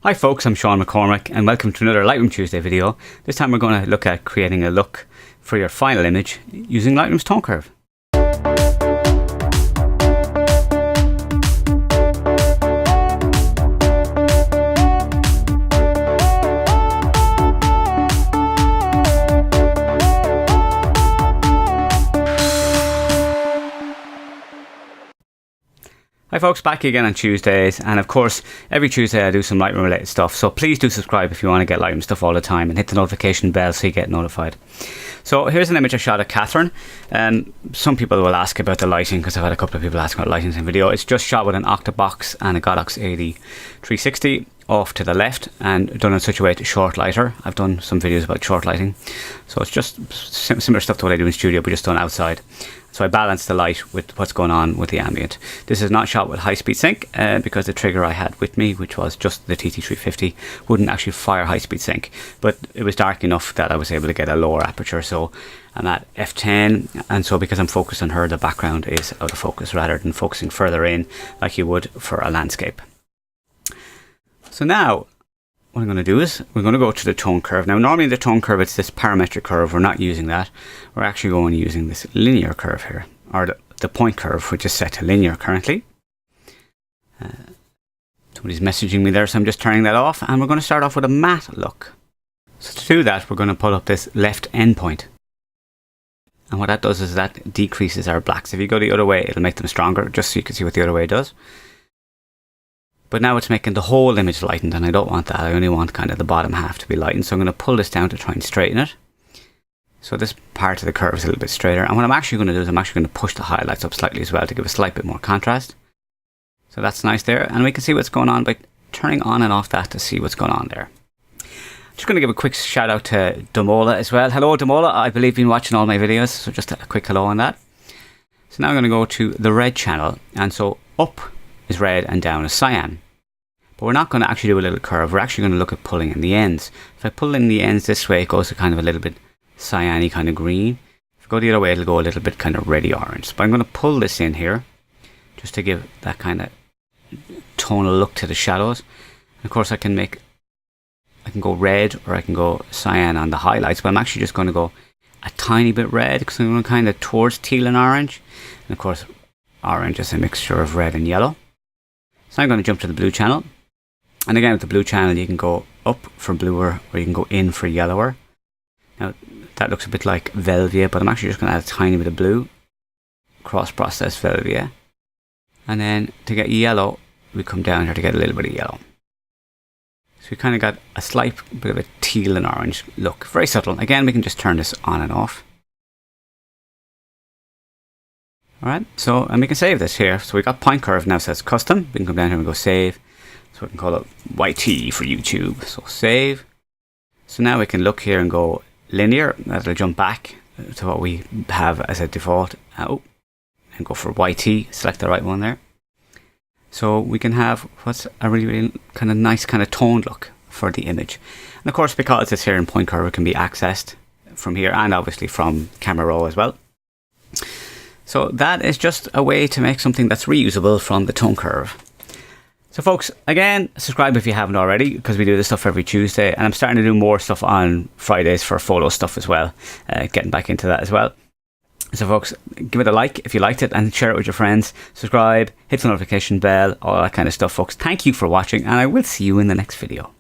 Hi folks, I'm Sean McCormick and welcome to another Lightroom Tuesday video. This time we're going to look at creating a look for your final image using Lightroom's tone curve. Hi folks, back again on Tuesdays, and of course every Tuesday I do some Lightroom related stuff, so please do subscribe if you want to get Lightroom stuff all the time and hit the notification bell so you get notified. So here's an image I shot of Catherine. Some people will ask about the lighting because I've had a couple of people ask about lighting in the video. It's just shot with an Octabox and a Godox 360 off to the left and done in such a way to short lighter. I've done some videos about short lighting, so it's just similar stuff to what I do in studio but just done outside. So I balance the light with what's going on with the ambient. This is not shot with high-speed sync because the trigger I had with me, which was just the TT350, wouldn't actually fire high-speed sync. But it was dark enough that I was able to get a lower aperture. So I'm at f10, and so because I'm focused on her, the background is out of focus rather than focusing further in like you would for a landscape. So now what I'm going to do is we're going to go to the tone curve. Now normally the tone curve, it's this parametric curve. We're not using that. We're actually going using this linear curve here, or the point curve, which is set to linear currently. Somebody's messaging me there, so I'm just turning that off, and we're going to start off with a matte look. So to do that, we're going to pull up this left endpoint. And what that does is that decreases our blacks. If you go the other way, it'll make them stronger, just so you can see what the other way does. But now it's making the whole image lightened, and I don't want that. I only want kind of the bottom half to be lightened. So I'm going to pull this down to try and straighten it. So this part of the curve is a little bit straighter. And what I'm actually going to do is I'm actually going to push the highlights up slightly as well to give a slight bit more contrast. So that's nice there. And we can see what's going on by turning on and off that to see what's going on there. Just going to give a quick shout out to Damola as well. Hello Damola, I believe you've been watching all my videos. So just a quick hello on that. So now I'm going to go to the red channel. And so up is red and down is cyan. But we're not going to actually do a little curve. We're actually going to look at pulling in the ends. If I pull in the ends this way, it goes to kind of a little bit cyan-y kind of green. If I go the other way, it'll go a little bit kind of reddy orange. But I'm going to pull this in here just to give that kind of tonal look to the shadows. And of course I can go red or I can go cyan on the highlights, but I'm actually just going to go a tiny bit red because I'm going kind of towards teal and orange. And of course orange is a mixture of red and yellow. So I'm going to jump to the blue channel. And again, with the blue channel, you can go up for bluer or you can go in for yellower. Now, that looks a bit like Velvia, but I'm actually just going to add a tiny bit of blue. Cross-process Velvia. And then to get yellow, we come down here to get a little bit of yellow. So we kind of got a slight bit of a teal and orange look. Very subtle. Again, we can just turn this on and off. Alright, so, and we can save this here. So we got point curve now, says custom. We can come down here and go save. So we can call it YT for YouTube. So save. So now we can look here and go linear. That'll jump back to what we have as a default. And go for YT. Select the right one there. So we can have what's a really, really kind of nice kind of toned look for the image. And of course, because it's here in point curve, it can be accessed from here and obviously from camera raw as well. So that is just a way to make something that's reusable from the tone curve. So folks, again, subscribe if you haven't already because we do this stuff every Tuesday, and I'm starting to do more stuff on Fridays for photo stuff as well, getting back into that as well. So folks, give it a like if you liked it and share it with your friends. Subscribe, hit the notification bell, all that kind of stuff folks. Thank you for watching and I will see you in the next video.